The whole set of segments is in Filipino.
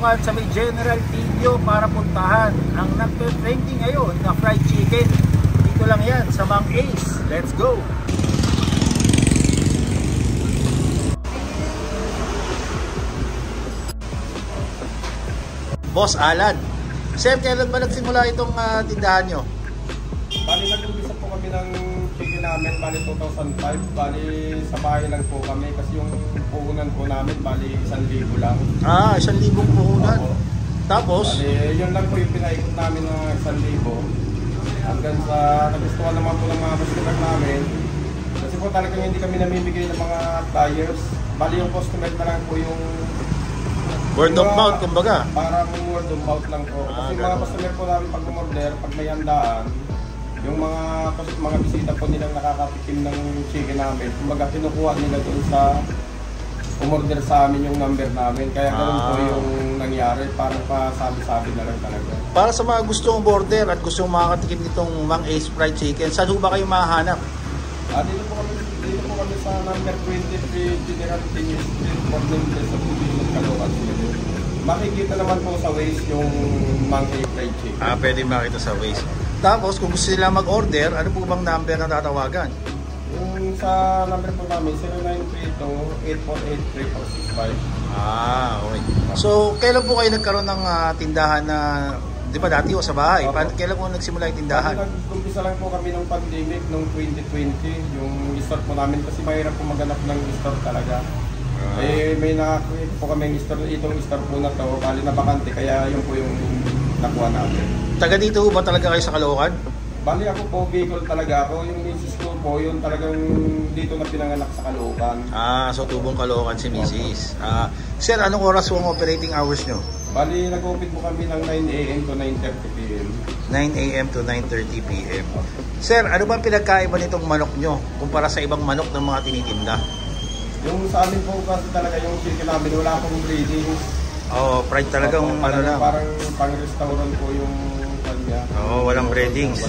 Caloocan sa may General Tilio para puntahan ang nagpe-trending ngayon na fried chicken. Dito lang yan sa Mang Ace. Let's go! Boss Alan, sir, kailan ba nagsimula itong tindahan nyo? Bali, nag-umpisa po kami ng chicken namin, bali 2005. Bali, sa bahay lang po kami kasi yung puhunan po namin, bali 1,000 lang. 1,000 puhunan? Opo. Tapos? Bali, yun lang po yung pinaikot namin ng 1,000. Hanggang sa nagustuhan naman po ng mga customer namin. Kasi po talagang hindi kami namimigay ng mga flyers. Bali, yung customer na lang po yung word of mouth, kumbaga. Parang word of mouth lang po. Kasi mga customer po namin pag umorder, pag may handaan, yung mga bisita po nilang nakakatikim ng chicken namin, kumbaga kinukuha nila doon sa umorder sa amin yung number namin. Kaya ganoon po yung nangyari, parang pasabi-sabi na lang talaga. Para sa mga gustong order at gustong makakatikim nitong Mang Ace Fried Chicken, saan ho ba kayo mahanap? Dito po kami sa number 23 General Tilio Street, Morning Place of Caloocan. Makikita naman po sa Waze yung Mang Ace Fried Chicken. Pwede makita sa Waze. Tapos kung gusto nila mag-order, ano po bang number na tatawagan? Yung sa number po namin, 0932-848-3465. Okay. So, kailan po kayo nagkaroon ng tindahan na, di ba dati o sa bahay? Kailan po nagsimula yung tindahan? Nag-umpisa lang po kami ng pandemic noong 2020. Yung store po namin kasi mahirap po maghanap ng store talaga. May nakakita po kami store, itong store po na to, bali na bakante, kaya yun po yung nakuha natin. Taga dito ba talaga kayo sa Caloocan? Bali ako po, Bicol talaga ako. Yung misis ko po, yun talagang dito na pinanganak sa Caloocan. So tubong Caloocan si misis. Sir, anong oras po ang operating hours nyo? Bali, nag-open po kami ng 9 AM to 9:30 PM. 9 AM to 9:30 PM. Sir, ano ba pinagkaiba nitong manok nyo kumpara sa ibang manok ng mga tinitinda? Yung sa amin po kasi talaga yung chicken namin, wala pong breeding. Fried talagang lang. Parang pang-restaurant po yung kanya. Walang breedings.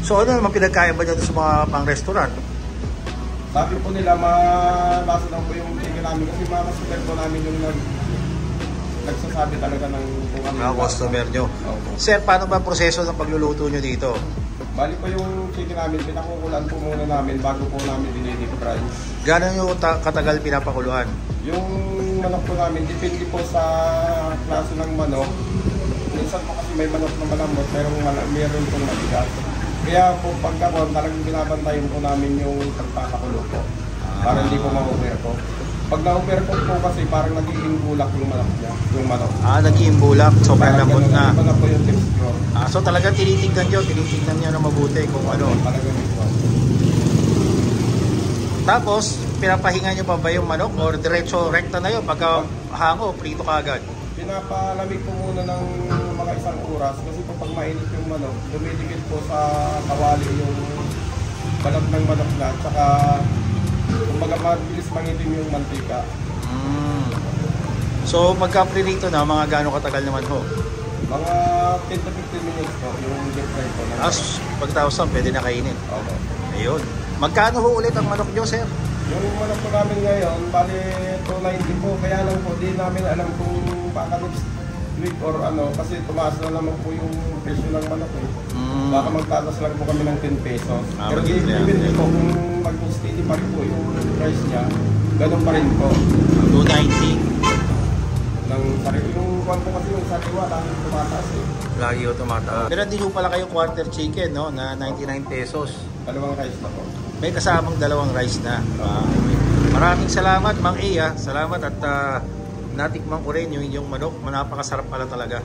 So ano naman pinagkaiba nyo sa mga pang-restaurant? Sabi po nila, malasa lang po yung chicken namin kasi mga customer po namin yung nagsasabi talaga ng kung ano mga customer nyo. Sir, paano ba ang proseso ng pagluluto nyo dito? Bali po yung chicken namin, pinakukulaan po muna namin bago po namin dinidip fry. Gano'n nyo katagal pinapakuluan? Yung manok po namin, depende po sa klase ng manok. Minsan po kasi may manok na malambot, meron pong mabigat. Kaya po pagkakon, talagang binabantayan po namin yung pagpapakulo po. Para hindi po ma-over po. Pag na-over po kasi parang nagiging bulak yung manok niya, yung manok. Nagiging bulak, sobrang lambot na. Iba na po yung texture. So talagang tinitignan nyo na mabuti kung ano. Talagang ito. Tapos, pinapahinga nyo pa ba yung manok or diretso rekta na yun? Pagka hango, prito ka agad? Pinapalamig po muna ng mga 1 oras kasi po pag mainit yung manok, dumidikit po sa kawali yung balat ng manok na, tsaka kumbaga mabilis mangitim yung mantika. So pagka-prito na, mga gaano katagal naman ho? Mga 10 to 15 minutes po yung deep fry po. Pagkatapos pwede na kainin? Okay. Ayun. Magkano ho ulit ang manok nyo, sir? Yung manok po namin ngayon, bali 290 po. Kaya lang po, di namin alam kung baka next week or ano, kasi tumaas na naman po yung presyo ng manok eh. Baka magtatas lang po kami ng 10 pesos. Pero depende po kung mag-steady pa rin po yung price niya, ganun pa rin po. 290. Yung kwan po kasi yung sariwa, lagi tumataas eh. Lagi ho tumataas. Pero hindi ho pala kayo quarter chicken, no? Na 99 pesos. 2 rice na po. May kasamang 2 rice na. Maraming salamat, Mang A. Salamat at natikman ko rin yung inyong manok. Napakasarap pala talaga.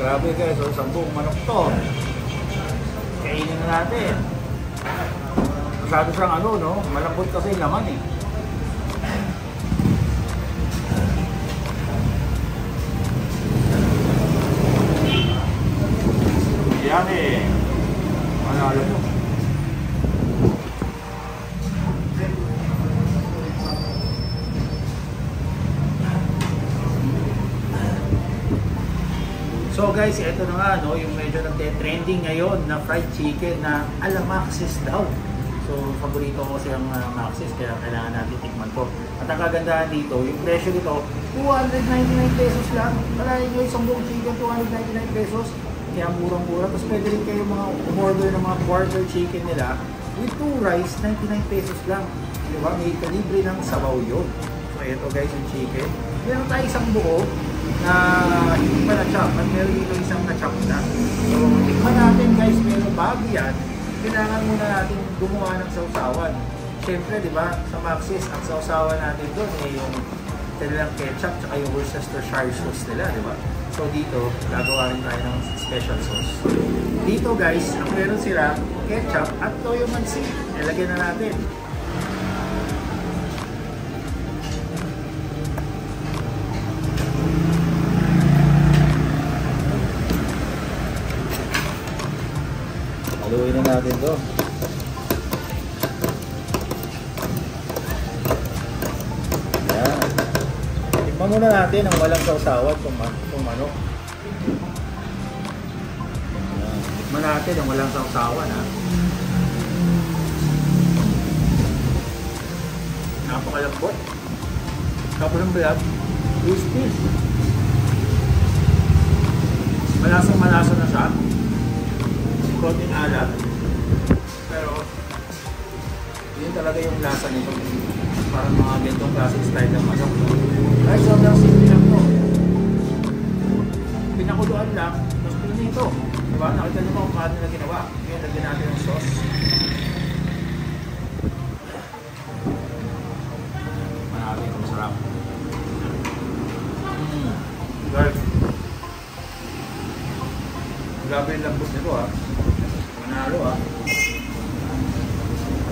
Grabe guys, so 10 manok to. Kainin na natin. Masyado siyang ano, no? Malambot kasi yung laman eh. Yan eh. Manalo mo. So guys, ito na nga, no, yung medyo nagte-trending ngayon na fried chicken na ala Maxis daw. So, paborito ko kasi ang Maxis, kaya kailangan natin tikman ko. At ang kagandahan dito, yung presyo nito, 299 pesos lang. Malayan nyo isang buong chicken, 299 pesos. Kaya murang-mura. Tapos pwede rin kayo mga umorder ng mga quarter chicken nila with 2 rice, 99 pesos lang. Diba? May kalibre ng sabaw yun. So, ito guys, yung chicken. Meron tayo isang buo na hindi pa na-chop at meron dito isang na-chop na. So, tikman natin guys, pero bago yan, kailangan muna natin gumawa ng sausawan. Siyempre, di ba, sa Maxis, ang sausawan natin doon ay yung kanilang ketchup tsaka yung Worcestershire sauce nila, di ba? So, dito, gagawa rin tayo ng special sauce. Dito guys, ang meron sila, ketchup at toyo mansi. Ilagyan na natin. Haluin na natin to. Yan. Tikman muna natin ang walang sausawan kung manok. Yan. Tikman natin ang walang sausawan, ha. Napakalambot. Tapos ng bayag, crispy. Malasang-malasa na siya. Konting alat, pero yun talaga yung lasa nito, parang mga gantong classic style ng manok. Guys, sobrang simple lang to, pinakuluan lang, tapos pinito, diba? Nakita nyo kung paano na ginawa. Ngayon, lagyan natin ng sauce. Manalo ito, masarap. Guys, grabe yung lambot nito, ha. Manalo, ha.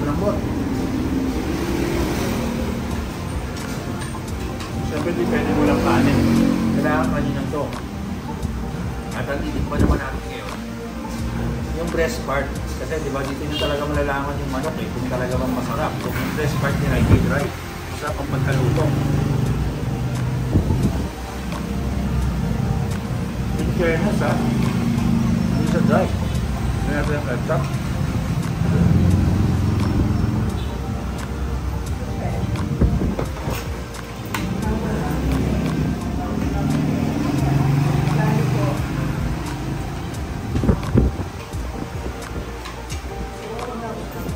Lambot. Siyempre, depende mo lang kanin. Kailangan kaninang to. At ang itik pa naman natin ngayon, yung breast part. Kasi di ba dito nyo talaga malalaman yung manok eh, kung talaga bang masarap. Kung yung breast part nila, hindi dry. Masarap ang pagkalutong. In fairness, ha. Hindi siya dry. Meron yung ketchup.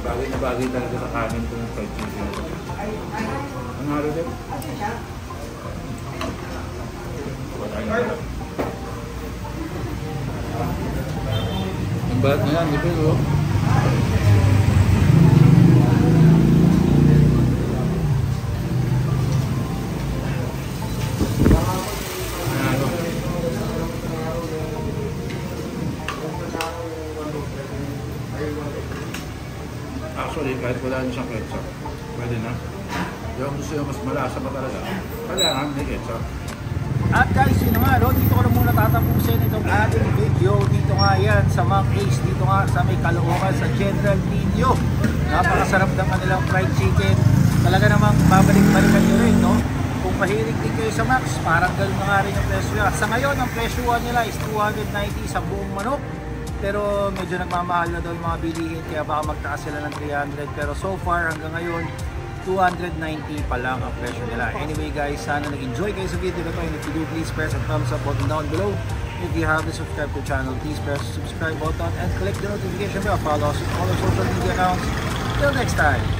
Bagay na bagay talaga sa kanin kung fried chicken. Ang halo din. Ang balat na yan, ipin o. Actually, kahit wala nyo siyang ketchup, pwede na. Yung gusto yung mas malasa pa talaga, kailangan may ketchup. At guys, yun nga, no? Dito ko na muna tatapusin itong ating video. Dito nga yan sa Mang Ace, dito nga sa may Caloocan, sa General Niño. Napakasarap ng kanilang fried chicken. Talaga namang babalik-balikan nyo rin, no? Kung mahilig din kayo sa Max, parang ganun na nga rin ang presyo nila. Sa ngayon, ang presyo nila is 290 sa buong manok. Pero medyo nagmamahal na daw yung mga bilihin, kaya baka magtaas sila ng 300. Pero so far, hanggang ngayon, 290 pa lang ang presyo nila. Anyway guys, sana nag-enjoy kayo sa video na to. And if you do, please press the thumbs up button down below. If you haven't subscribed to the channel, please press the subscribe button and click the notification bell. Follow us on all our social media accounts. Till next time!